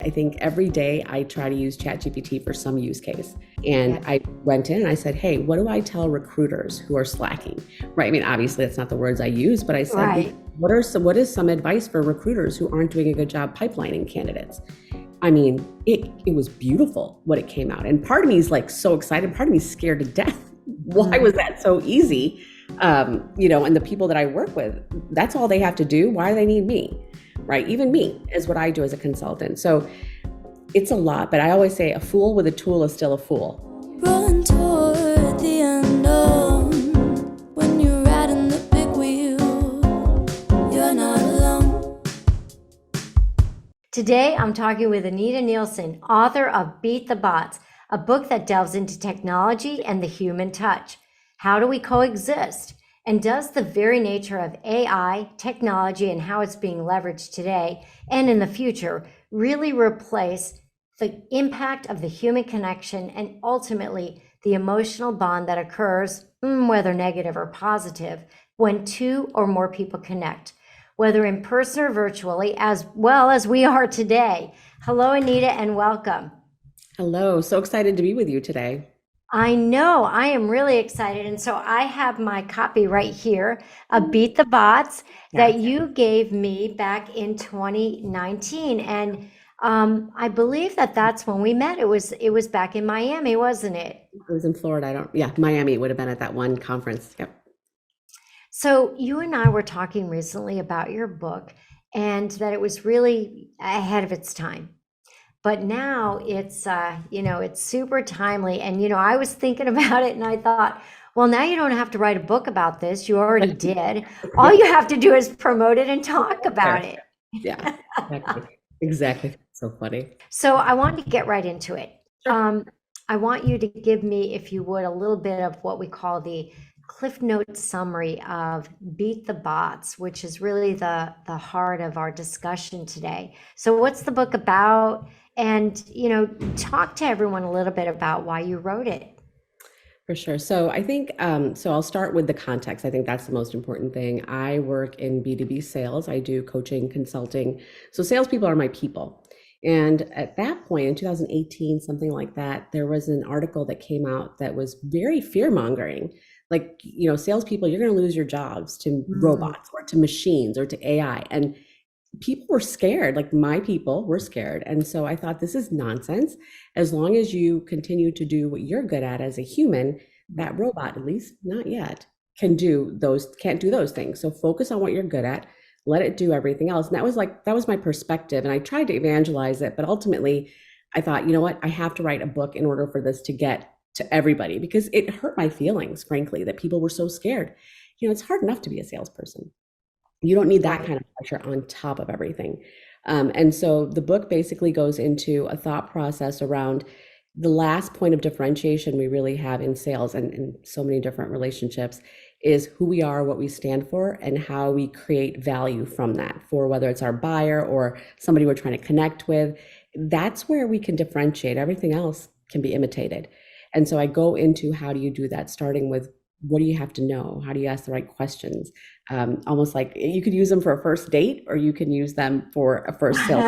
I think every day I try to use ChatGPT for some use case. And Yeah. I went in and I said, hey, what do I tell recruiters who are slacking? Right. I mean, obviously that's not the words I use, but I said, Right. what is some advice for recruiters who aren't doing a good job pipelining candidates? I mean, it was beautiful what it came out. And part of me is like so excited. Part of me is scared to death. Why was that so easy? And the people that I work with, that's all they have to do. Why do they need me? Right? Even me is what I do as a consultant. So it's a lot, but I always say a fool with a tool is still a fool. Run toward the unknown. When you're riding the big wheel, you're not alone. Today, I'm talking with Anita Nielsen, author of Beat the Bots, a book that delves into technology and the human touch. How do we coexist? And does the very nature of AI, technology, and how it's being leveraged today and in the future really replace the impact of the human connection and ultimately the emotional bond that occurs, whether negative or positive, when two or more people connect, whether in person or virtually, as well as we are today? Hello, Anita, and welcome. Hello. So excited to be with you today. I know, I am really excited. And so I have my copy right here of Beat the Bots that you gave me back in 2019. And I believe that that's when we met. It was back in Miami, wasn't it? I was in Florida. Miami would have been at that one conference. Yep. So you and I were talking recently about your book and that it was really ahead of its time. But now it's super timely. And, I was thinking about it and I thought, well, now you don't have to write a book about this. You already did. All you have to do is promote it and talk about it. Yeah, exactly. Exactly. So funny. So I wanted to get right into it. I want you to give me, if you would, a little bit of what we call the Cliff Note summary of Beat the Bots, which is really the heart of our discussion today. So what's the book about? And, talk to everyone a little bit about why you wrote it. For sure. So I think, so I'll start with the context. I think that's the most important thing. I work in B2B sales. I do coaching, consulting. So salespeople are my people. And at that point in 2018, something like that, there was an article that came out that was very fear-mongering. Like, salespeople, you're going to lose your jobs to robots or to machines or to AI. And people were scared, like my people were scared. And so I thought, this is nonsense. As long as you continue to do what you're good at as a human, that robot, at least not yet, can't do those things. So focus on what you're good at, let it do everything else. And that was my perspective. And I tried to evangelize it, but ultimately I thought, you know what, I have to write a book in order for this to get to everybody, because it hurt my feelings, frankly, that people were so scared. It's hard enough to be a salesperson. You don't need that kind of pressure on top of everything. And so the book basically goes into a thought process around the last point of differentiation we really have in sales and in so many different relationships is who we are, what we stand for, and how we create value from that, for whether it's our buyer or somebody we're trying to connect with. That's where we can differentiate. Everything else can be imitated. And so I go into how do you do that, starting with what do you have to know? How do you ask the right questions? Almost like you could use them for a first date or you can use them for a first sale.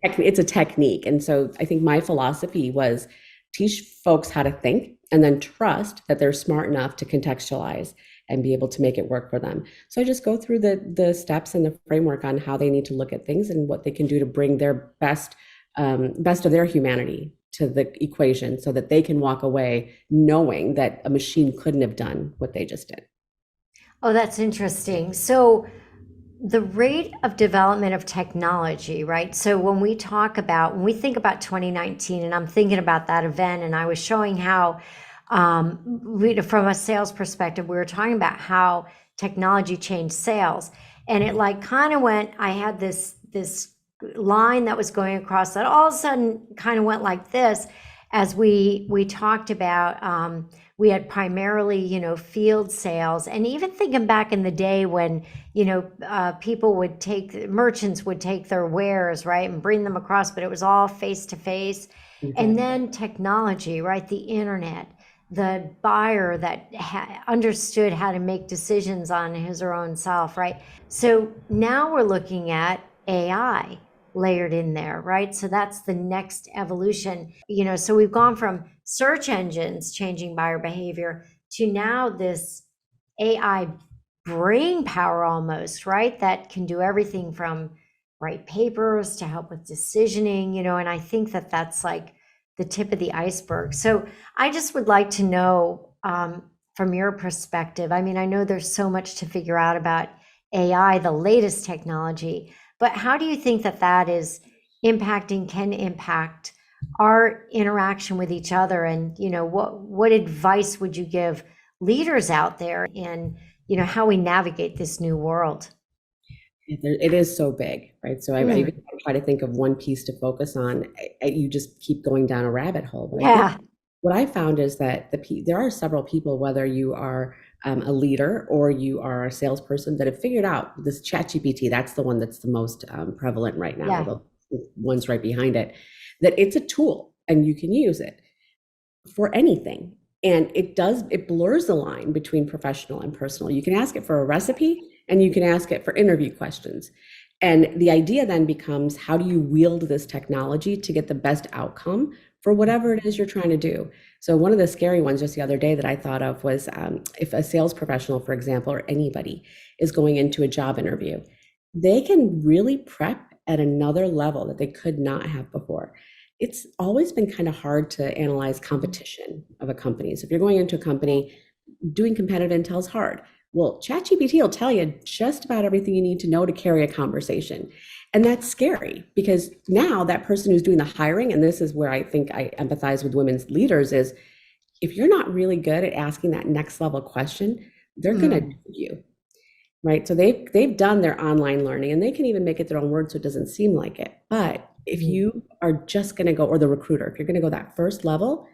It's a technique. And so I think my philosophy was teach folks how to think and then trust that they're smart enough to contextualize and be able to make it work for them. So I just go through the steps and the framework on how they need to look at things and what they can do to bring their best of their humanity to the equation so that they can walk away knowing that a machine couldn't have done what they just did. Oh, that's interesting. So the rate of development of technology, right? So when we think about 2019, and I'm thinking about that event, and I was showing how, from a sales perspective, we were talking about how technology changed sales. And it I had this line that was going across that all of a sudden kind of went like this as we talked about we had primarily field sales, and even thinking back in the day when merchants would take their wares, right, and bring them across, but it was all face to face. And then technology, right, the internet, the buyer that understood how to make decisions on his or own self, right? So now we're looking at AI. layered in there, right? So that's the next evolution. So we've gone from search engines changing buyer behavior to now this AI brain power almost, right? That can do everything from write papers to help with decisioning, and I think that that's like the tip of the iceberg. So I just would like to know, from your perspective, I mean, I know there's so much to figure out about AI, the latest technology, but how do you think that that is can impact our interaction with each other? And, what advice would you give leaders out there in, how we navigate this new world? It is so big, right? So I even try to think of one piece to focus on. You just keep going down a rabbit hole. But I think what I found is that there are several people, whether you are a leader or you are a salesperson, that have figured out this ChatGPT. That's the one that's the most prevalent right now. The one's right behind it. That it's a tool and you can use it for anything. And it blurs the line between professional and personal. You can ask it for a recipe and you can ask it for interview questions. And the idea then becomes, how do you wield this technology to get the best outcome for whatever it is you're trying to do? So one of the scary ones just the other day that I thought of was if a sales professional, for example, or anybody is going into a job interview, they can really prep at another level that they could not have before. It's always been kind of hard to analyze competition of a company. So if you're going into a company, doing competitive intel is hard. Well, ChatGPT will tell you just about everything you need to know to carry a conversation. And that's scary because now that person who's doing the hiring, and this is where I think I empathize with women's leaders, is if you're not really good at asking that next level question, they're going to do you, right? So they've done their online learning and they can even make it their own words so it doesn't seem like it. But if you are just going to go, or the recruiter, if you're going to go that first level,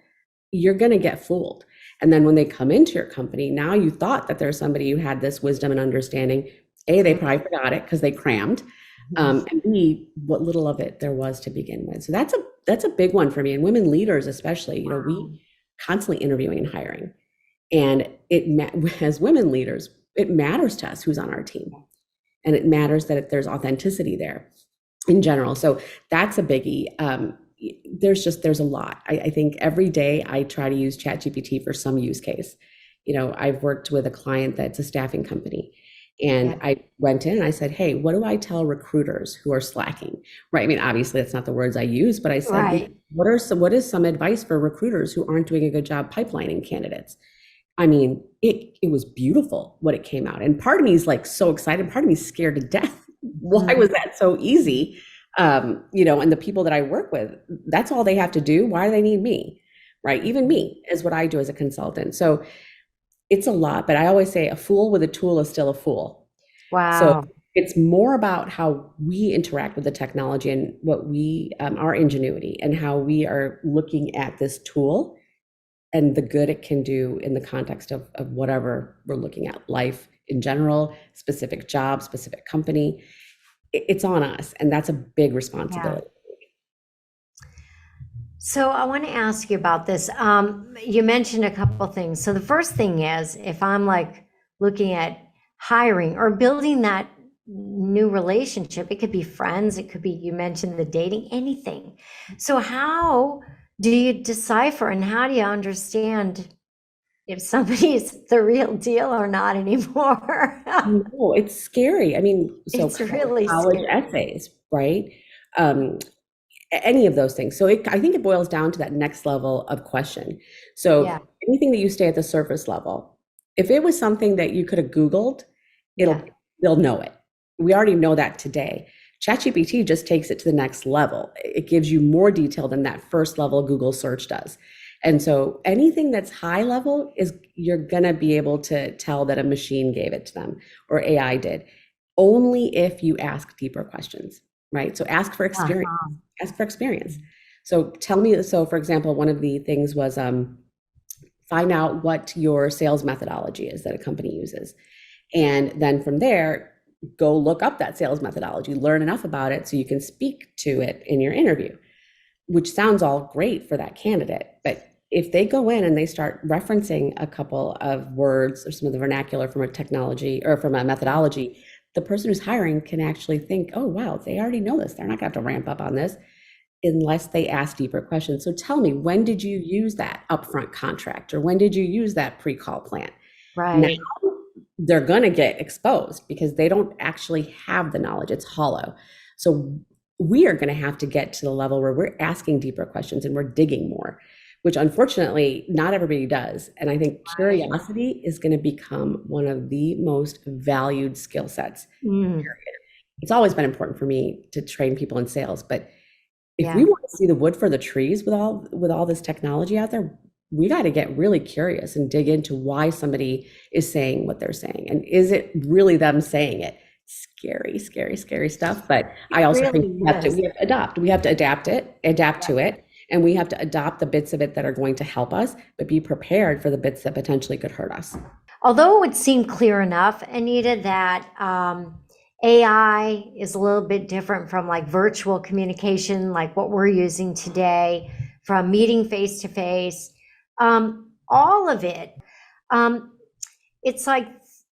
you're going to get fooled. And then when they come into your company, now you thought that there's somebody who had this wisdom and understanding. A, they probably forgot it because they crammed. And B, what little of it there was to begin with. So that's a big one for me. And women leaders, especially, we constantly interviewing and hiring. And as women leaders, it matters to us who's on our team. And it matters that if there's authenticity there in general. So that's a biggie. There's a lot. I think every day I try to use ChatGPT for some use case. I've worked with a client that's a staffing company, and I went in and I said, hey, what do I tell recruiters who are slacking? Right. I mean, obviously that's not the words I use, but I said, what is some advice for recruiters who aren't doing a good job pipelining candidates? I mean, it was beautiful what it came out. And part of me is like so excited. Part of me is scared to death. Why was that so easy? And the people that I work with, that's all they have to do. Why do they need me? Right? Even me is what I do as a consultant. So it's a lot, but I always say a fool with a tool is still a fool. Wow. So it's more about how we interact with the technology and what our ingenuity and how we are looking at this tool and the good it can do in the context of whatever we're looking at, life in general, specific job, specific company. It's on us, and that's a big responsibility. So I want to ask you about this. You mentioned a couple of things. So the first thing is, if I'm like looking at hiring or building that new relationship, it could be friends, it could be, you mentioned the dating, anything. So how do you decipher and how do you understand if somebody's the real deal or not anymore? No, it's scary. I mean, so It's really college scary. essays, right? Any of those things. So I think it boils down to that next level of question. So anything that you stay at the surface level, if it was something that you could have Googled, they'll know it. We already know that today. ChatGPT just takes it to the next level. It gives you more detail than that first level Google search does. And so anything that's high level you're gonna be able to tell that a machine gave it to them or AI did, only if you ask deeper questions, right? So ask for experience. Ask for experience. So for example, one of the things was find out what your sales methodology is that a company uses. And then from there, go look up that sales methodology, learn enough about it so you can speak to it in your interview, which sounds all great for that candidate. But if they go in and they start referencing a couple of words or some of the vernacular from a technology or from a methodology the person who's hiring can actually think, oh, wow, they already know this. They're not going to have to ramp up on this unless they ask deeper questions. So tell me, when did you use that upfront contract, or when did you use that pre-call plan? Now Right. they're going to get exposed because they don't actually have the knowledge. It's hollow. So we are going to have to get to the level where we're asking deeper questions and we're digging more, which unfortunately not everybody does. And I think curiosity is going to become one of the most valued skill sets. Mm, It's always been important for me to train people in sales, but if yeah. we want to see the wood for the trees with all this technology out there, we got to get really curious and dig into why somebody is saying what they're saying. And is it really them saying it? Scary, scary, scary stuff. But I also think Really we have is. to adapt. We have to adapt to it. And we have to adopt the bits of it that are going to help us, but be prepared for the bits that potentially could hurt us. Although it would seem clear enough, Anita, that AI is a little bit different from like virtual communication, like what we're using today, from meeting face to face, all of it. It's like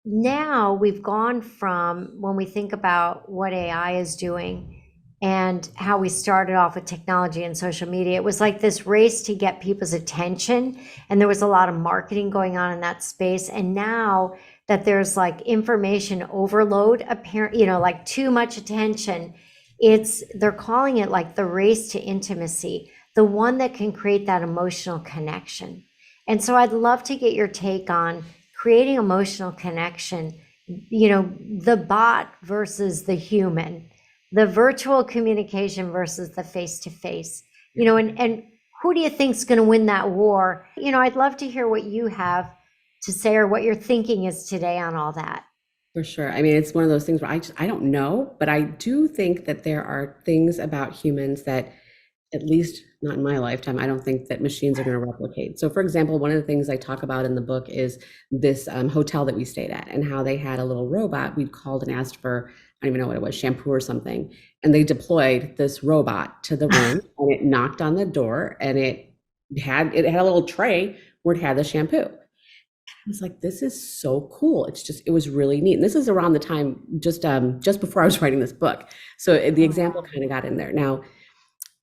now we've gone from, when we think about what AI is doing and how we started off with technology and social media, it was like this race to get people's attention. And there was a lot of marketing going on in that space. And now that there's like information overload, apparent, like too much attention, they're calling it like the race to intimacy, the one that can create that emotional connection. And so I'd love to get your take on creating emotional connection, the bot versus the human, the virtual communication versus the face-to-face, and who do you think is going to win that war? I'd love to hear what you have to say or what your thinking is today on all that. For sure. I mean, it's one of those things where I don't know, but I do think that there are things about humans that, at least not in my lifetime, I don't think that machines are going to replicate. So for example, one of the things I talk about in the book is this hotel that we stayed at, and how they had a little robot. We'd called and asked for, I don't even know what it was, shampoo or something. And they deployed this robot to the room and it knocked on the door, and it had a little tray where it had the shampoo. I was like, this is so cool. It was really neat. And this is around the time, just before I was writing this book. So the example kind of got in there. Now,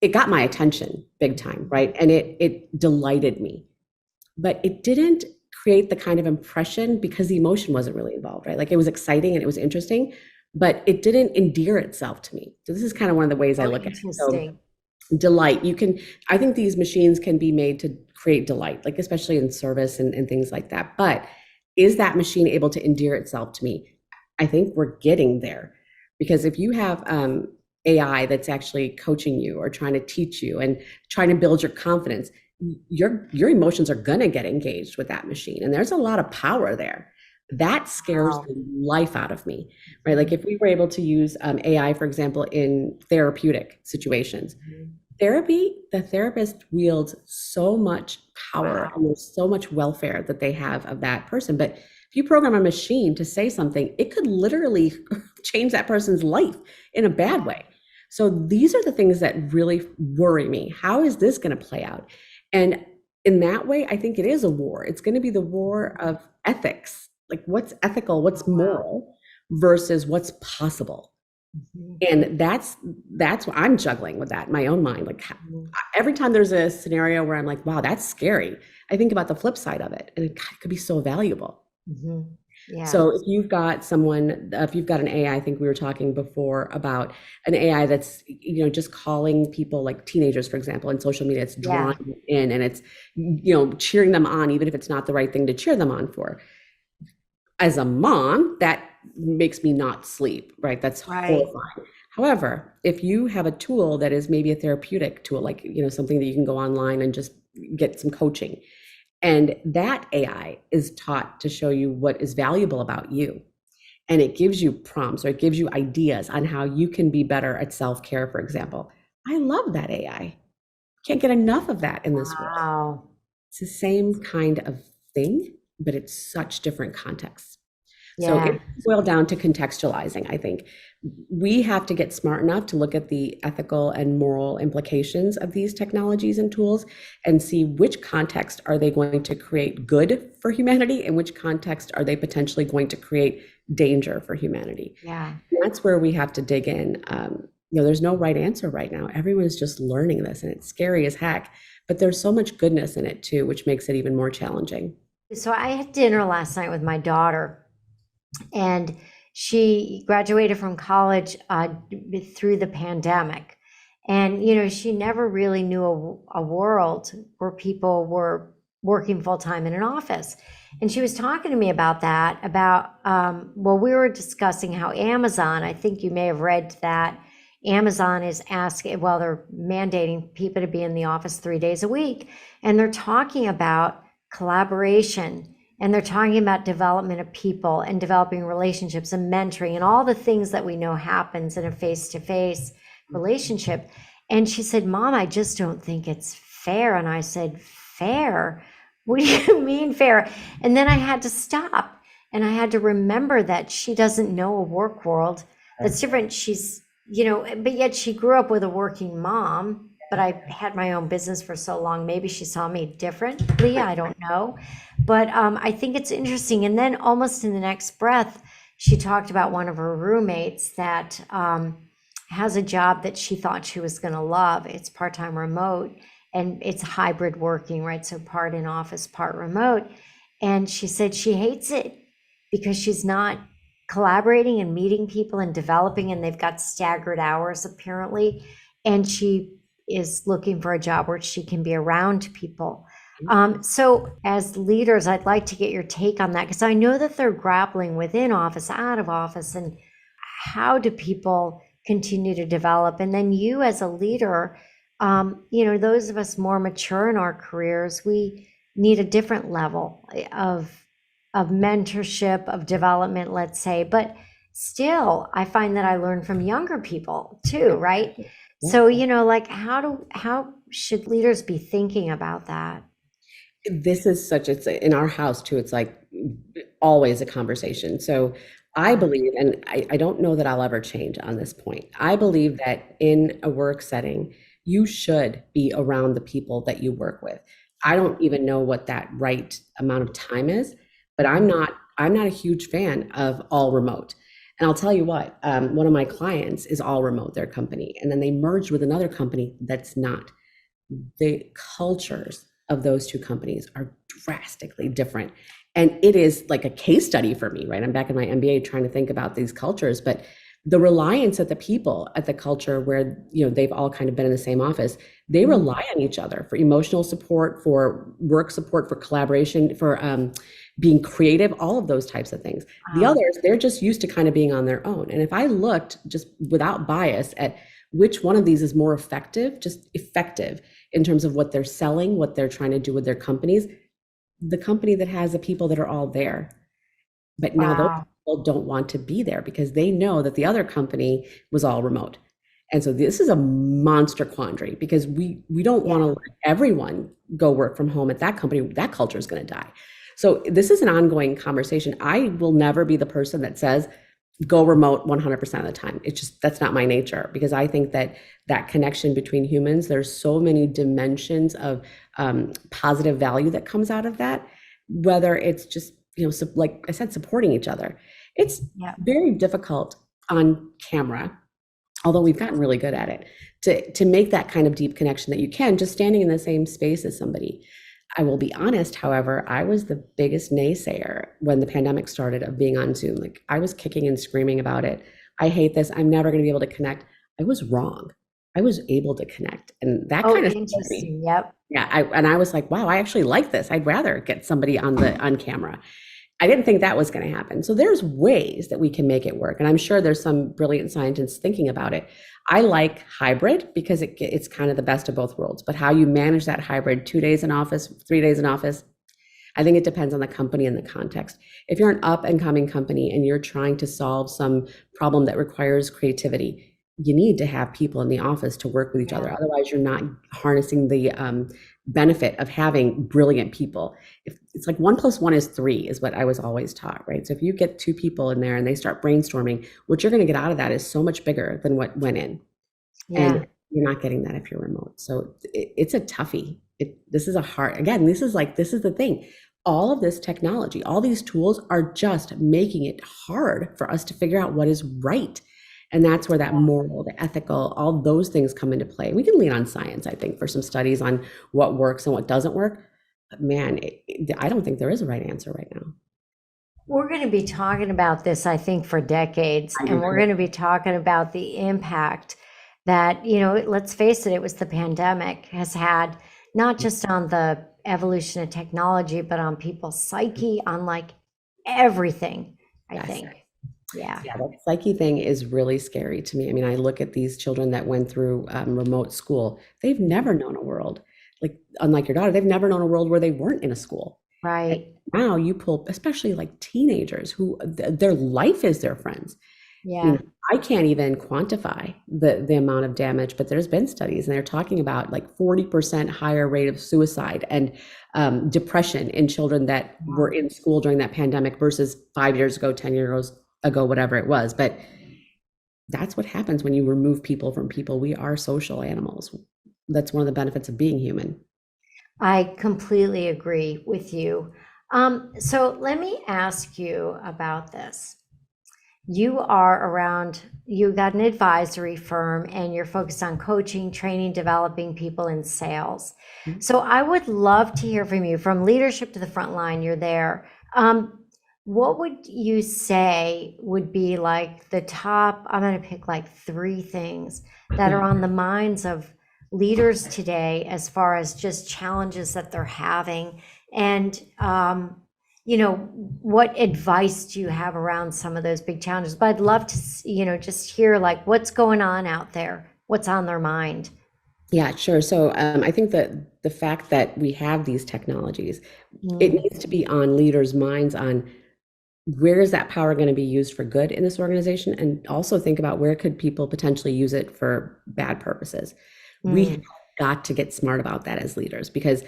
it got my attention big time, right? And it delighted me, but it didn't create the kind of impression because the emotion wasn't really involved, right? Like, it was exciting and it was interesting, but it didn't endear itself to me. So this is kind of one of the ways I look at it. So delight, I think these machines can be made to create delight, like especially in service and things like that. But is that machine able to endear itself to me? I think we're getting there, because if you have AI that's actually coaching you or trying to teach you and trying to build your confidence, your emotions are going to get engaged with that machine. And there's a lot of power there. That scares the life out of me, right? Like, if we were able to use AI, for example, in therapeutic situations, the therapist wields so much power, and there's so much welfare that they have of that person. But if you program a machine to say something, it could literally change that person's life in a bad way. So these are the things that really worry me. How is this going to play out? And in that way, I think it is a war. It's going to be the war of ethics. Like, what's ethical, what's moral versus what's possible. And that's what I'm juggling with that in my own mind. Like, every time there's a scenario where I'm like, wow, that's scary, I think about the flip side of it, and it could be so valuable. Yeah. So if you've got an AI, I think we were talking before about an AI that's, just calling people, like teenagers, for example, in social media, it's drawing them in, and it's, cheering them on, even if it's not the right thing to cheer them on for. As a mom, that makes me not sleep, right? That's horrifying. However, if you have a tool that is maybe a therapeutic tool, like, something that you can go online and just get some coaching, and that AI is taught to show you what is valuable about you, and it gives you prompts, or it gives you ideas on how you can be better at self-care, for example. I love that AI. Can't get enough of that in this world. It's the same kind of thing, but it's such different contexts. So it boils down to contextualizing. I think we have to get smart enough to look at the ethical and moral implications of these technologies and tools, and see which context are they going to create good for humanity, and which context are they potentially going to create danger for humanity. Yeah. That's where we have to dig in. There's no right answer right now. Everyone's just learning this, and it's scary as heck, but there's so much goodness in it too, which makes it even more challenging. So I had dinner last night with my daughter, and she graduated from college through the pandemic. And, she never really knew a world where people were working full time in an office. And she was talking to me about that, we were discussing how Amazon, I think you may have read that Amazon is asking, they're mandating people to be in the office 3 days a week. And they're talking about collaboration, and they're talking about development of people and developing relationships and mentoring and all the things that we know happens in a face-to-face relationship. And she said, Mom, I just don't think it's fair. And I said, fair? What do you mean fair? And then I had to stop, and I had to remember that she doesn't know a work world that's different. She's, but yet she grew up with a working mom, but I had my own business for so long. Maybe she saw me differently. I don't know. But I think it's interesting. And then almost in the next breath, she talked about one of her roommates that has a job that she thought she was going to love. It's part-time remote, and it's hybrid working, right? So part in office, part remote. And she said she hates it because she's not collaborating and meeting people and developing, and they've got staggered hours apparently. And she is looking for a job where she can be around people. So as leaders, I'd like to get your take on that, because I know that they're grappling within office, out of office, and how do people continue to develop? And then you as a leader, those of us more mature in our careers, we need a different level of mentorship, of development, let's say. But still, I find that I learn from younger people too, right? Yeah. So, how should leaders be thinking about that? This is it's in our house too, it's like always a conversation. So I believe, and I don't know that I'll ever change on this point, I believe that in a work setting, you should be around the people that you work with. I don't even know what that right amount of time is, but I'm not a huge fan of all remote. And I'll tell you what, one of my clients is all remote, their company, and then they merged with another company that's not. The cultures of those two companies are drastically different. And it is like a case study for me, right? I'm back in my MBA trying to think about these cultures, but the reliance of the people at the culture where, they've all kind of been in the same office, they rely on each other for emotional support, for work support, for collaboration, for being creative, all of those types of things. Wow. The others, they're just used to kind of being on their own. And if I looked just without bias at which one of these is more effective, just effective in terms of what they're selling, what they're trying to do with their companies, the company that has the people that are all there. But now those people don't want to be there because they know that the other company was all remote. And so this is a monster quandary, because we don't want to let everyone go work from home at that company. That culture is going to die. So this is an ongoing conversation. I will never be the person that says, go remote 100% of the time. It's just, that's not my nature, because I think that connection between humans, there's so many dimensions of positive value that comes out of that, whether it's just, like I said, supporting each other. It's very difficult on camera, although we've gotten really good at it, to make that kind of deep connection that you can just standing in the same space as somebody. I will be honest, however, I was the biggest naysayer when the pandemic started of being on Zoom. Like, I was kicking and screaming about it. I hate this. I'm never going to be able to connect. I was wrong. I was able to connect. And that kind of interesting. Yep. Yeah. I was like, wow, I actually like this. I'd rather get somebody on camera. I didn't think that was going to happen. So there's ways that we can make it work. And I'm sure there's some brilliant scientists thinking about it. I like hybrid because it's kind of the best of both worlds. But how you manage that hybrid, 2 days in office, 3 days in office, I think it depends on the company and the context. If you're an up and coming company and you're trying to solve some problem that requires creativity, you need to have people in the office to work with each other. Otherwise, you're not harnessing the benefit of having brilliant people. If it's like 1 + 1 is 3 is what I was always taught, right? So if you get 2 people in there and they start brainstorming, what you're going to get out of that is so much bigger than what went in. And you're not getting that if you're remote. So it's a toughie. This is the thing. all of this technology, all these tools are just making it hard for us to figure out what is right. And that's where that moral, the ethical, all those things come into play. We can lean on science, I think, for some studies on what works and what doesn't work. But man, I don't think there is a right answer right now. We're going to be talking about this, I think, for decades, I and we're agree. going to be talking about the impact that, let's face it, it was the pandemic has had, not just on the evolution of technology, but on people's psyche, on like everything, I Yes. think. Yeah. Yeah, that psyche thing is really scary to me. I mean, I look at these children that went through remote school. They've never known a world like, unlike your daughter, they've never known a world where they weren't in a school. And Right. now you pull, especially like teenagers who their life is their friends. I Yeah. mean, I can't even quantify the amount of damage, but there's been studies and they're talking about like 40% higher rate of suicide and depression in children that were in school during that pandemic versus 5 years ago, 10 years ago, whatever it was. But that's what happens when you remove people from people. We are social animals. That's one of the benefits of being human. I completely agree with you. So let me ask you about this. You are around, you got an advisory firm and you're focused on coaching, training, developing people in sales. Mhm. So I would love to hear from you, from leadership to the front line, you're there. What would you say would be like the top, I'm going to pick like 3 things that are on the minds of leaders today as far as just challenges that they're having? And, what advice do you have around some of those big challenges? But I'd love to, just hear like what's going on out there, what's on their mind. Yeah, sure. So I think that the fact that we have these technologies, it Mm, needs to be on leaders' minds on where is that power going to be used for good in this organization, and also think about where could people potentially use it for bad purposes. We have mm, got to get smart about that as leaders because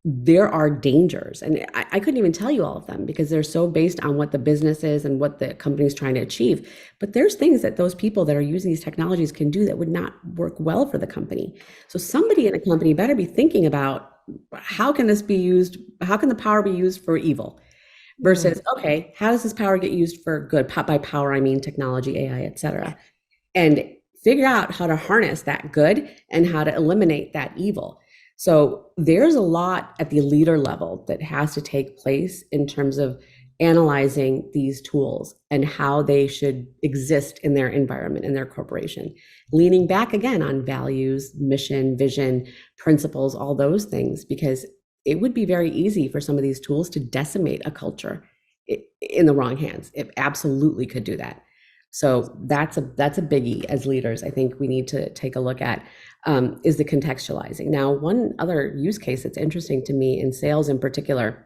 there are dangers, and I couldn't even tell you all of them because they're so based on what the business is and what the company is trying to achieve. But there's things that those people that are using these technologies can do that would not work well for the company. So somebody in a company better be thinking about how can this be used? How can the power be used for evil? mm. Versus, okay, how does this power get used for good? By power, I mean technology, AI, et cetera. And figure out how to harness that good and how to eliminate that evil. So there's a lot at the leader level that has to take place in terms of analyzing these tools and how they should exist in their environment, in their corporation. Leaning back again on values, mission, vision, principles, all those things, because it would be very easy for some of these tools to decimate a culture in the wrong hands. It absolutely could do that. So that's a biggie as leaders. I think we need to take a look at is the contextualizing. Now, one other use case that's interesting to me in sales in particular.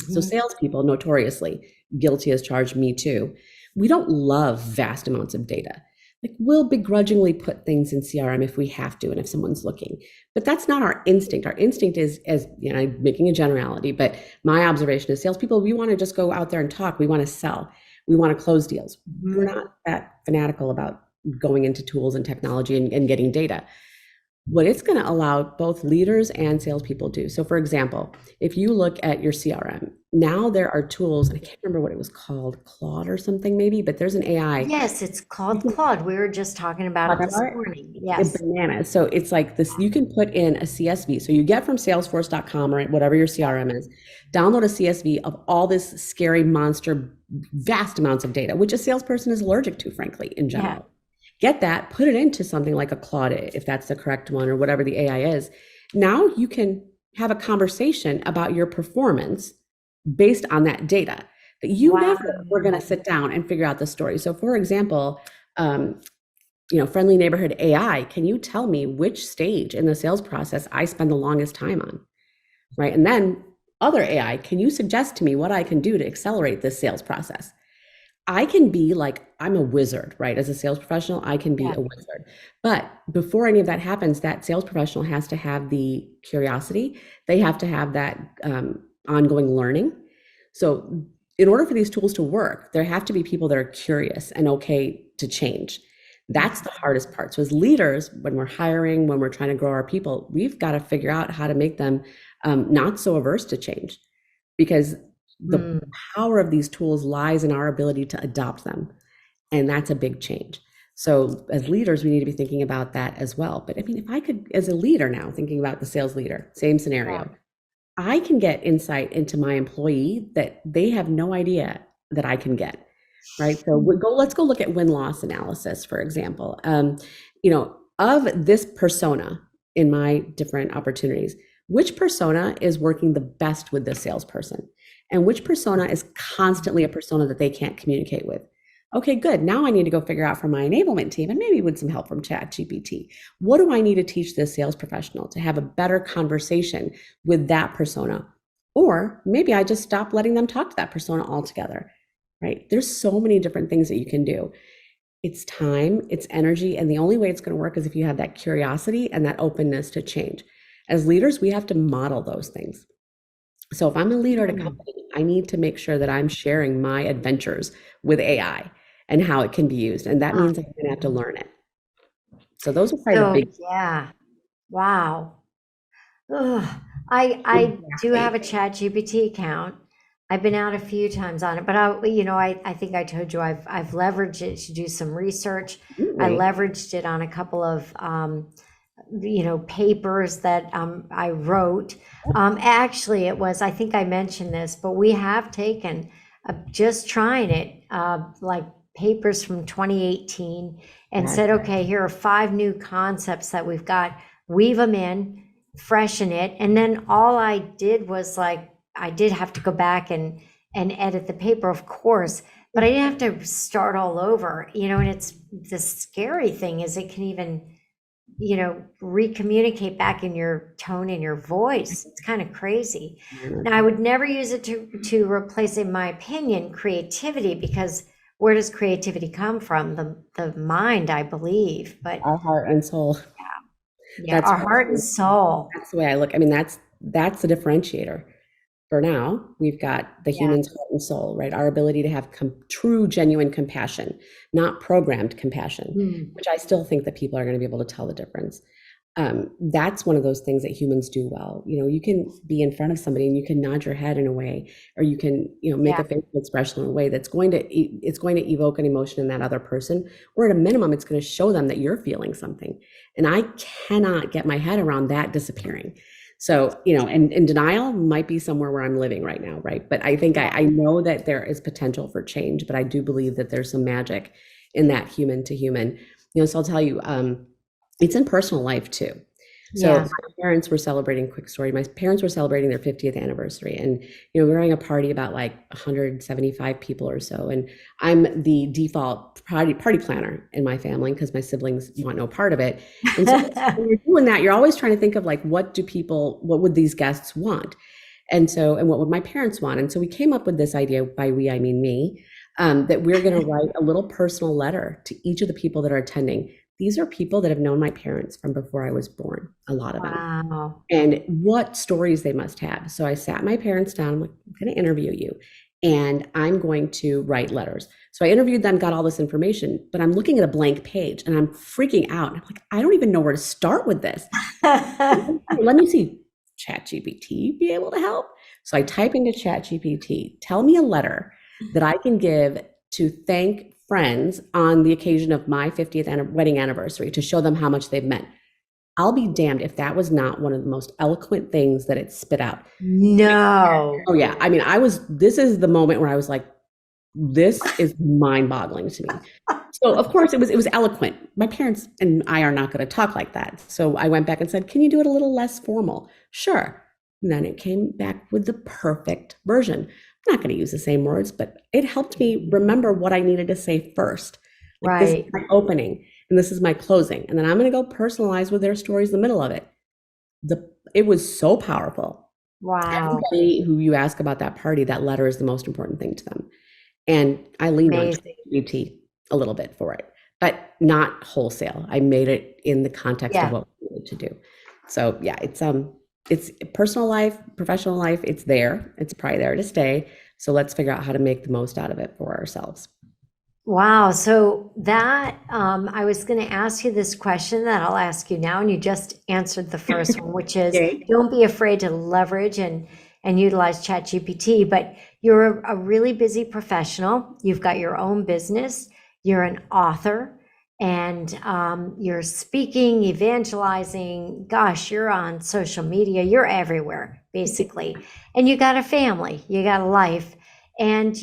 So Mhm. salespeople notoriously guilty as charged, me too. We don't love vast amounts of data. Like we'll begrudgingly put things in CRM if we have to and if someone's looking. But that's not our instinct. Our instinct is, as I'm making a generality, but my observation is salespeople, we want to just go out there and talk. We want to sell. We want to close deals. We're Mhm. not that fanatical about going into tools and technology and getting data. What it's going to allow both leaders and salespeople do. So, for example, if you look at your CRM, now there are tools, and I can't remember what it was called, Claude or something maybe, but there's an AI. Yes, it's You called can Claude. We were just talking about talk it this about morning. it, Yes. bananas. So it's like this, you can put in a CSV. So you get from salesforce.com or whatever your CRM is, download a CSV of all this scary monster, vast amounts of data, which a salesperson is allergic to, frankly, in Yeah. general. Get that, put it into something like a Claude, if that's the correct one, or whatever the AI is. Now you can have a conversation about your performance based on that data. But you Wow. never were going to sit down and figure out the story. So, for example, friendly neighborhood AI, can you tell me which stage in the sales process I spend the longest time on? Right. And then other AI, can you suggest to me what I can do to accelerate this sales process? I can be like, I'm a wizard, right? As a sales professional, I can be Yeah. a wizard. But before any of that happens, that sales professional has to have the curiosity. They have to have that ongoing learning. So, in order for these tools to work, there have to be people that are curious and okay to change. That's the hardest part. So, as leaders, when we're hiring, when we're trying to grow our people, we've got to figure out how to make them not so averse to change, because the power of these tools lies in our ability to adopt them. And that's a big change. So as leaders, we need to be thinking about that as well. But I mean, if I could, as a leader now, thinking about the sales leader, same scenario, I can get insight into my employee that they have no idea that I can get, right? So let's go look at win-loss analysis, for example. Of this persona in my different opportunities, which persona is working the best with this salesperson? And which persona is constantly a persona that they can't communicate with? Okay, good. Now I need to go figure out from my enablement team, and maybe with some help from ChatGPT, what do I need to teach this sales professional to have a better conversation with that persona? Or maybe I just stop letting them talk to that persona altogether, right? There's so many different things that you can do. It's time, it's energy, and the only way it's going to work is if you have that curiosity and that openness to change. As leaders, we have to model those things. So if I'm a leader at a company, I need to make sure that I'm sharing my adventures with AI and how it can be used. And that means I'm going to have to learn it. So those are probably the big. Yeah. Wow. Ugh. I do have a ChatGPT account. I've been out a few times on it, but I think I told you I've leveraged it to do some research. I leveraged it on a couple of papers that I wrote. Actually, I think I mentioned this, but we have taken just trying it, like papers from 2018, and said, okay, here are 5 new concepts that we've got, weave them in, freshen it. And then all I did was I did have to go back and edit the paper, of course, but I didn't have to start all over, and it's the scary thing is it can even, recommunicate back in your tone and your voice. It's kind of crazy. Now, I would never use it to replace, in my opinion, creativity, because where does creativity come from? The mind, I believe, but our heart and soul. Yeah, our heart and soul. That's the way I look. I mean, that's the differentiator. For now, we've got the human's heart and soul, right? Our ability to have true, genuine compassion, not programmed compassion, which I still think that people are going to be able to tell the difference. That's one of those things that humans do well. You can be in front of somebody and you can nod your head in a way, or you can, make a facial expression in a way that's going to evoke an emotion in that other person, or at a minimum, it's going to show them that you're feeling something. And I cannot get my head around that disappearing. So, and denial might be somewhere where I'm living right now, right? But I think I know that there is potential for change, but I do believe that there's some magic in that human to human. So I'll tell you, it's in personal life too. So my parents were celebrating, quick story, my parents were celebrating their 50th anniversary, and we were having a party about like 175 people or so, and I'm the default party planner in my family because my siblings want no part of it. And so when you're doing that, you're always trying to think of like, what would these guests want? And what would my parents want? And so we came up with this idea, by we, I mean me, that we're going to write a little personal letter to each of the people that are attending. These are people that have known my parents from before I was born, a lot of them. And what stories they must have. So I sat my parents down, I'm like, I'm going to interview you, and I'm going to write letters. So I interviewed them, got all this information, but I'm looking at a blank page and I'm freaking out. I'm like, I don't even know where to start with this. Let me see, ChatGPT be able to help? So I type into ChatGPT, tell me a letter that I can give to thank friends on the occasion of my 50th wedding anniversary, to show them how much they've meant. I'll be damned if that was not one of the most eloquent things that it spit out. No. Oh yeah. I mean, this is the moment where I was like, this is mind-boggling to me. So of course it was eloquent. My parents and I are not going to talk like that. So I went back and said, can you do it a little less formal? Sure. And then it came back with the perfect version. I'm not going to use the same words, but it helped me remember what I needed to say first. Like, this is my opening and this is my closing. And then I'm going to go personalize with their stories in the middle of it. It was so powerful. Wow. Everybody who you ask about that party, that letter is the most important thing to them. And I leaned on ChatGPT a little bit for it, but not wholesale. I made it in the context of what we needed to do. So yeah, it's personal life, professional life. It's there. It's probably there to stay. So let's figure out how to make the most out of it for ourselves. Wow. So that, I was going to ask you this question that I'll ask you now, and you just answered the first one, which is don't be afraid to leverage and and utilize ChatGPT, but you're a really busy professional. You've got your own business. You're an author, and you're speaking, evangelizing. Gosh, you're on social media. You're everywhere, basically. And you got a family. You got a life. And,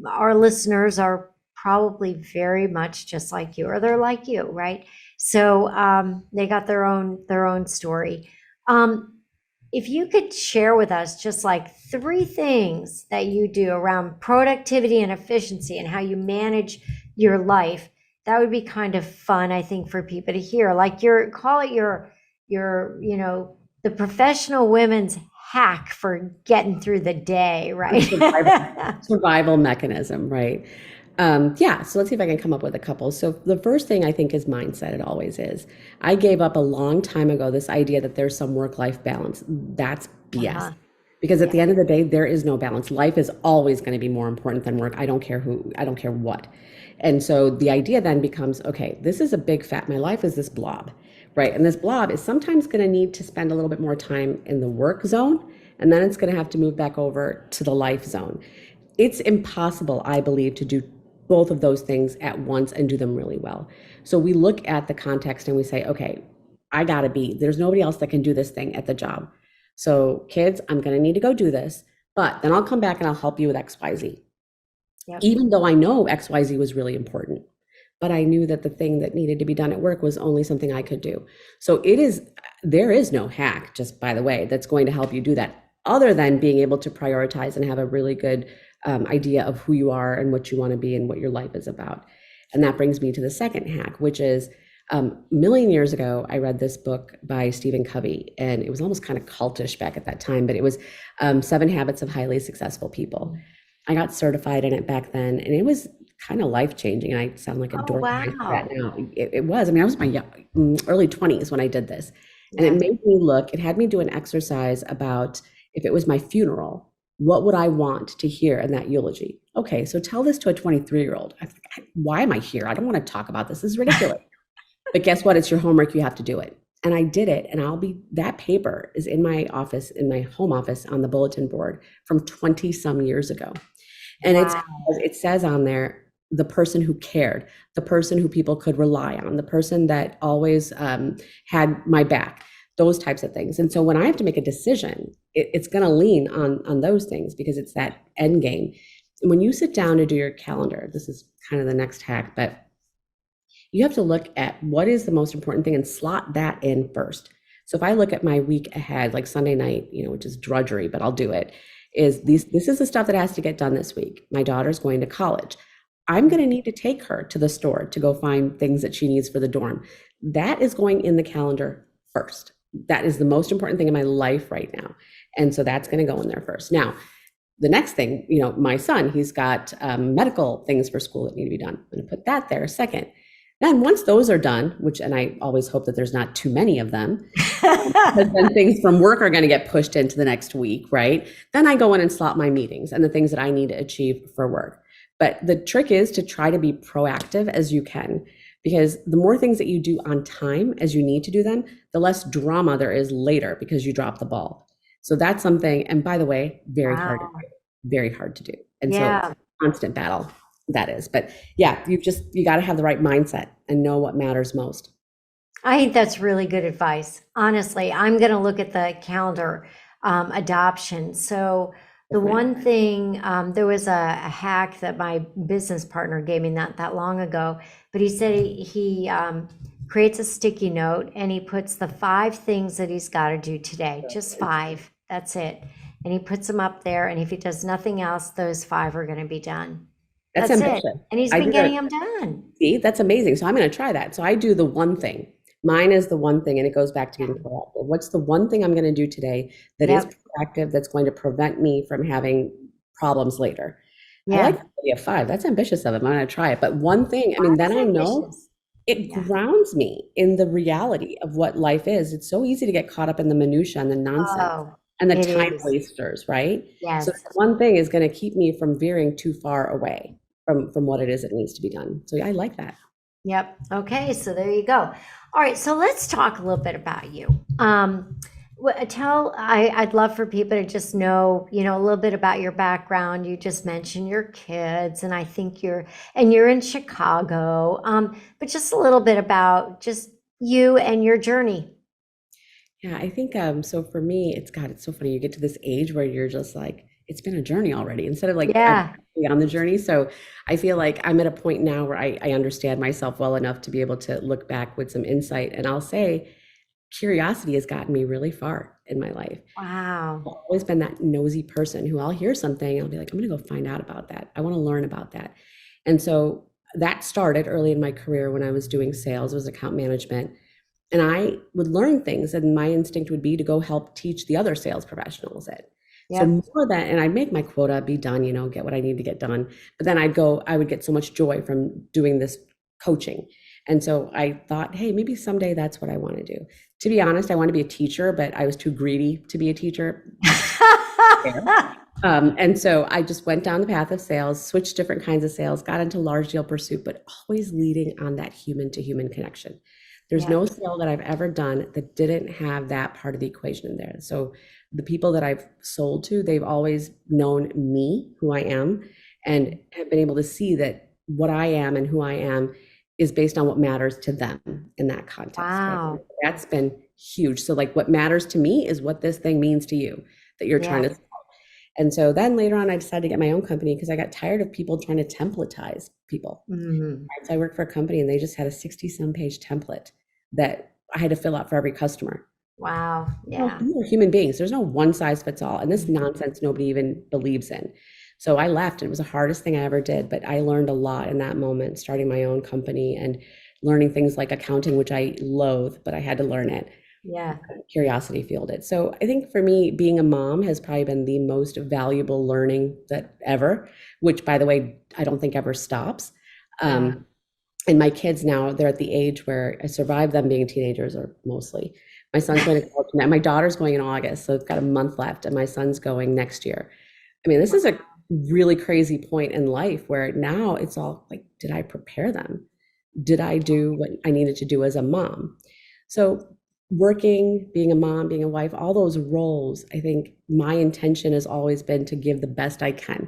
our listeners are probably very much just like you, or they're like you, right? So they got their own story. If you could share with us just like 3 things that you do around productivity and efficiency and how you manage your life, that would be kind of fun, I think, for people to hear. Like call it your the professional women's hack for getting through the day, right? Survival mechanism, right? So let's see if I can come up with a couple. So the first thing I think is mindset. It always is. I gave up a long time ago this idea that there's some work-life balance. That's BS. Because at the end of the day, there is no balance. Life is always going to be more important than work. I don't care what. And so the idea then becomes, okay, this is a big fat, my life is this blob, right? And this blob is sometimes going to need to spend a little bit more time in the work zone, and then it's going to have to move back over to the life zone. It's impossible, I believe, to do both of those things at once and do them really well. So we look at the context and we say, okay, there's nobody else that can do this thing at the job. So kids, I'm going to need to go do this, but then I'll come back and I'll help you with XYZ. Yep. Even though I know XYZ was really important, but I knew that the thing that needed to be done at work was only something I could do. So there is no hack, just by the way, that's going to help you do that, other than being able to prioritize and have a really good idea of who you are and what you want to be and what your life is about. And that brings me to the second hack, which is a million years ago, I read this book by Stephen Covey, and it was almost kind of cultish back at that time, but it was 7 Habits of Highly Successful People. I got certified in it back then, and it was kind of life-changing. I sound like a dork right now. It was. I mean, I was in my early 20s when I did this. And it made me it had me do an exercise about, if it was my funeral, what would I want to hear in that eulogy? Okay, so tell this to a 23-year-old. Why am I here? I don't want to talk about this. This is ridiculous. But guess what? It's your homework. You have to do it. And I did it. And that paper is in my office, in my home office, on the bulletin board from 20 some years ago. And it says on there, the person who cared, the person who people could rely on, the person that always had my back, those types of things. And so when I have to make a decision, it's going to lean on those things, because it's that end game. And when you sit down to do your calendar, this is kind of the next hack, but you have to look at what is the most important thing and slot that in first. So if I look at my week ahead, like Sunday night, which is drudgery, but I'll do it, this is the stuff that has to get done this week. My daughter's going to college. I'm going to need to take her to the store to go find things that she needs for the dorm. That is going in the calendar first. That is the most important thing in my life right now. And so that's going to go in there first. Now, the next thing, my son, he's got medical things for school that need to be done. I'm going to put that there second. Then once those are done, and I always hope that there's not too many of them, because then things from work are going to get pushed into the next week, right? Then I go in and slot my meetings and the things that I need to achieve for work. But the trick is to try to be proactive as you can, because the more things that you do on time as you need to do them, the less drama there is later because you drop the ball. So that's something, and by the way, very hard to do. And so constant battle. That is, but you got to have the right mindset and know what matters most. I think that's really good advice. Honestly, I'm going to look at the calendar adoption. So the one thing, there was a hack that my business partner gave me not that long ago, but he said he creates a sticky note and he puts the 5 things that he's got to do today, just 5. That's it. And he puts them up there. And if he does nothing else, those 5 are going to be done. That's ambitious. It. And he's been getting them done. See, that's amazing. So I'm going to try that. So I do the one thing. Mine is the one thing, and it goes back to being proactive. What's the one thing I'm going to do today that is proactive, that's going to prevent me from having problems later? I like the idea of 5. That's ambitious of him. I'm going to try it. But one thing, then I know it grounds me in the reality of what life is. It's so easy to get caught up in the minutia and the nonsense and the time wasters, right? Yes. So one thing is going to keep me from veering too far away from what it is that needs to be done. So I like that. Yep. Okay. So there you go. All right. So let's talk a little bit about you. I'd love for people to just know, a little bit about your background. You just mentioned your kids, and I think you're in Chicago. But just a little bit about just you and your journey. Yeah, I think so for me, it's so funny. You get to this age where you're just like, it's been a journey already, instead of like Yeah. on the journey. So I feel like I'm at a point now where I understand myself well enough to be able to look back with some insight. And I'll say curiosity has gotten me really far in my life. Wow. I've always been that nosy person who I'll hear something and I'll be like, I'm going to go find out about that. I want to learn about that. And so that started early in my career when I was doing sales, it was account management. And I would learn things, and my instinct would be to go help teach the other sales professionals it. So Yep. more than, and I'd make my quota, be done, get what I need to get done. But then I would get so much joy from doing this coaching. And so I thought, hey, maybe someday that's what I want to do. To be honest, I want to be a teacher, but I was too greedy to be a teacher. And so I just went down the path of sales, switched different kinds of sales, got into large deal pursuit, but always leading on that human to human connection. There's no sale that I've ever done that didn't have that part of the equation in there. So the people that I've sold to, they've always known me, who I am, and have been able to see that what I am and who I am is based on what matters to them in that context. Wow. Right? That's been huge. So like what matters to me is what this thing means to you that you're trying to sell. And so then later on, I decided to get my own company because I got tired of people trying to templatize people. Mhm. Right? So I worked for a company and they just had a 60-some page template that I had to fill out for every customer. Wow. Yeah. We're human beings. There's no one size fits all. And this nonsense nobody even believes in. So I left. It was the hardest thing I ever did, but I learned a lot in that moment, starting my own company and learning things like accounting, which I loathe, but I had to learn it. Yeah. Curiosity fueled it. So I think for me, being a mom has probably been the most valuable learning that ever, which by the way, I don't think ever stops. And my kids now, they're at the age where I survived them being teenagers, or mostly. My son's going to college now. My daughter's going in August, so I've got a month left, and my son's going next year. I mean, this is a really crazy point in life where now it's all like, did I prepare them? Did I do what I needed to do as a mom? So working, being a mom, being a wife, all those roles, I think my intention has always been to give the best I can.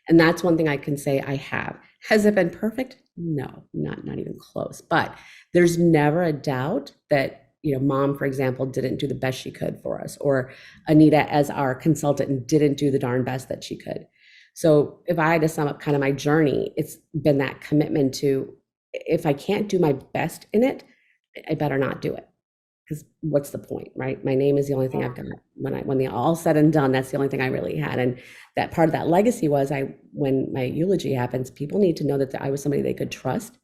And that's one thing I can say I have. Has it been perfect? No, not even close. But there's never a doubt that, mom, for example, didn't do the best she could for us, or Anita as our consultant didn't do the darn best that she could. So if I had to sum up kind of my journey, it's been that commitment to, if I can't do my best in it, I better not do it. Because what's the point, right? My name is the only thing I've got. When the all said and done, that's the only thing I really had. And that part of that legacy was when my eulogy happens, people need to know that I was somebody they could trust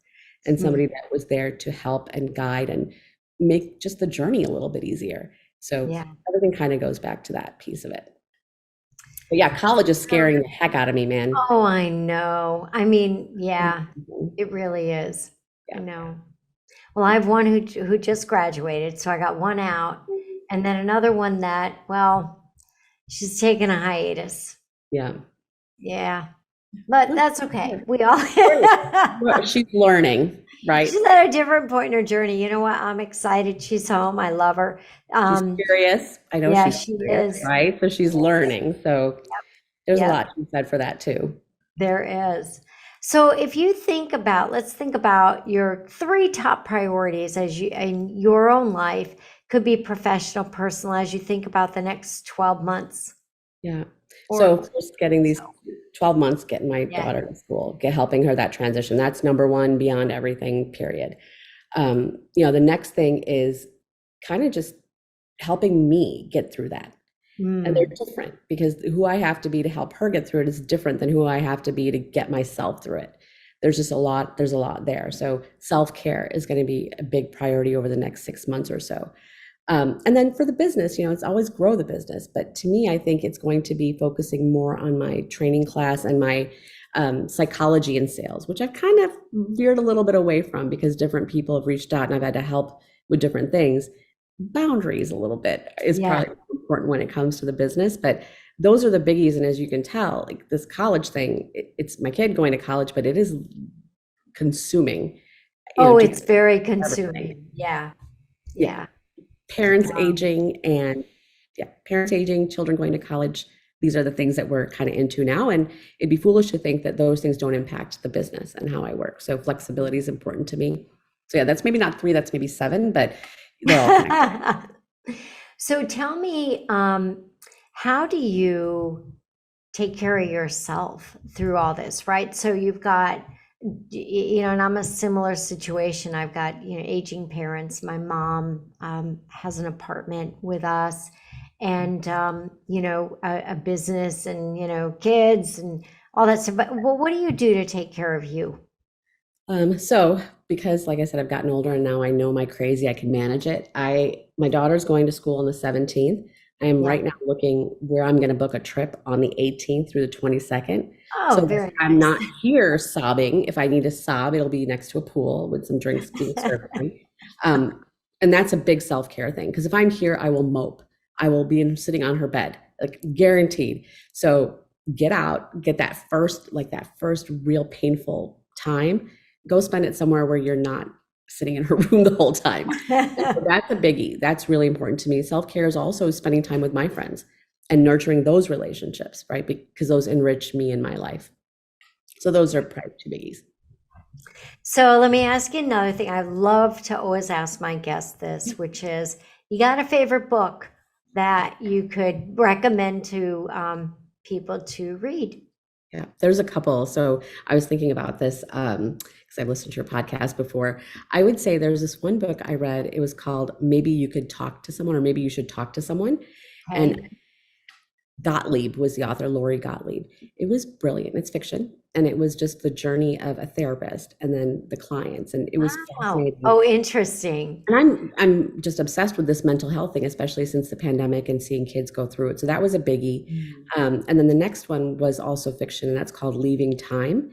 and somebody that was there to help and guide and make just the journey a little bit easier. So everything kind of goes back to that piece of it. But yeah, college is scaring the heck out of me, man. Oh, I know. I mean, yeah, it really is. I know. Well, I have one who just graduated, so I got one out, and then another one that, she's taking a hiatus. Yeah, but that's okay. We all she's learning, right? She's at a different point in her journey. You know what? I'm excited. She's home. I love her. She's curious. I know she's curious, is. Right? So she's learning. So there's a lot to be said for that too. There is. So if you let's think about your 3 top priorities as you in your own life, could be professional, personal, as you think about the next 12 months. Yeah. So just getting these 12 months, getting my daughter to school, helping her that transition. That's number one beyond everything, period. The next thing is kind of just helping me get through that. And they're different because who I have to be to help her get through it is different than who I have to be to get myself through it. There's a lot there. So self-care is going to be a big priority over the next 6 months or so. And then for the business, it's always grow the business. But to me, I think it's going to be focusing more on my training class and my psychology in sales, which I've kind of veered a little bit away from because different people have reached out and I've had to help with different things. Boundaries a little bit is probably important when it comes to the business, but those are the biggies. And as you can tell, like this college thing, it's my kid going to college, but it is consuming. It's very consuming. Yeah. Parents aging and parents aging, children going to college. These are the things that we're kind of into now. And it'd be foolish to think that those things don't impact the business and how I work. So flexibility is important to me. So yeah, that's maybe not 3, that's maybe 7, but they're all connected. So tell me, how do you take care of yourself through all this, right? So you've got, and I'm a similar situation. I've got, aging parents. My mom has an apartment with us, and, a business and, kids and all that stuff. But what do you do to take care of you? So because like I said, I've gotten older and now I know my crazy, I can manage it. My daughter's going to school on the 17th. I am right now looking where I'm going to book a trip on the 18th through the 22nd. Oh, so very I'm nice. not here sobbing. If I need to sob, it'll be next to a pool with some drinks being served. And that's a big self-care thing. Because if I'm here, I will mope. I will be sitting on her bed, like guaranteed. So get out, get that first real painful time. Go spend it somewhere where you're not sitting in her room the whole time. So that's a biggie. That's really important to me. Self-care is also spending time with my friends and nurturing those relationships, right? Because those enrich me in my life. So those are probably 2 biggies. So let me ask you another thing. I love to always ask my guests this, which is, you got a favorite book that you could recommend to people to read? Yeah, there's a couple. So I was thinking about this because I've listened to your podcast before. I would say there's this one book I read. It was called Maybe You Could Talk to Someone, or Maybe You Should Talk to Someone. Okay. And Gottlieb was the author, Lori Gottlieb. It was brilliant. It's fiction. And it was just the journey of a therapist and then the clients. And it was fascinating. Oh, interesting. And I'm just obsessed with this mental health thing, especially since the pandemic and seeing kids go through it. So that was a biggie. And then the next one was also fiction, and that's called Leaving Time.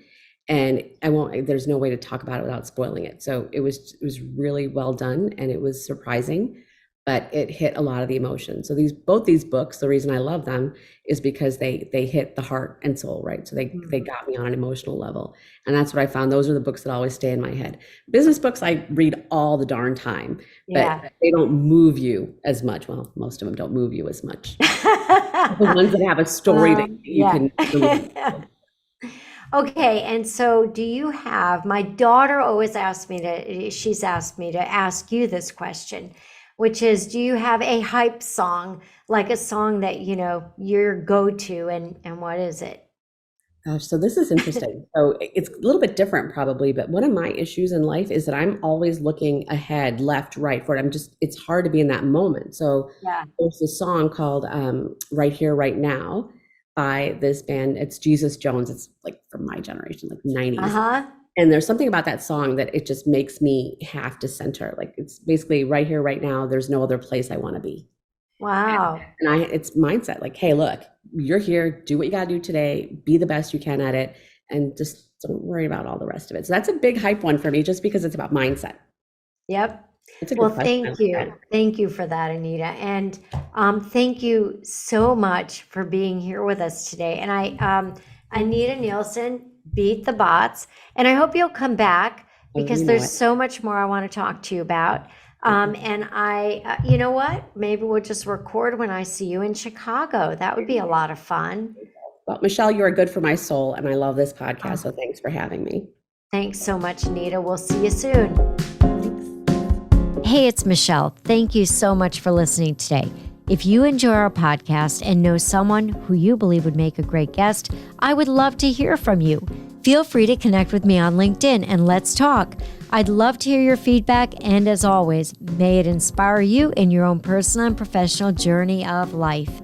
And there's no way to talk about it without spoiling it. So it was really well done, and it was surprising, but it hit a lot of the emotions. So both these books, the reason I love them is because they hit the heart and soul, right? So they got me on an emotional level. And that's what I found. Those are the books that always stay in my head. Business books, I read all the darn time, but they don't move you as much. Well, most of them don't move you as much. The ones that have a story that you can. Okay, and so do you have, my daughter always she's asked me to ask you this question, which is, do you have a hype song, like a song that, your go-to, and what is it? Gosh, so this is interesting. So it's a little bit different probably, but one of my issues in life is that I'm always looking ahead, left, right, forward. it's hard to be in that moment. So there's a song called Right Here, Right Now by this band. It's Jesus Jones. It's like from my generation, like 90s. And there's something about that song that it just makes me have to center. Like, it's basically right here, right now. There's no other place I want to be. Wow. And it's mindset. Like, hey, look, you're here. Do what you got to do today. Be the best you can at it. And just don't worry about all the rest of it. So that's a big hype one for me, just because it's about mindset. Yep. Well, thank you. Thank you for that, Anita. And thank you so much for being here with us today. And Anita Nielsen, Beat the Bots. And I hope you'll come back, because there's so much more I want to talk to you about. And you know what? Maybe we'll just record when I see you in Chicago. That would be a lot of fun. Well, Michelle, you are good for my soul, and I love this podcast. So thanks for having me. Thanks so much, Anita. We'll see you soon. Hey, it's Michelle. Thank you so much for listening today. If you enjoy our podcast and know someone who you believe would make a great guest, I would love to hear from you. Feel free to connect with me on LinkedIn and let's talk. I'd love to hear your feedback, and as always, may it inspire you in your own personal and professional journey of life.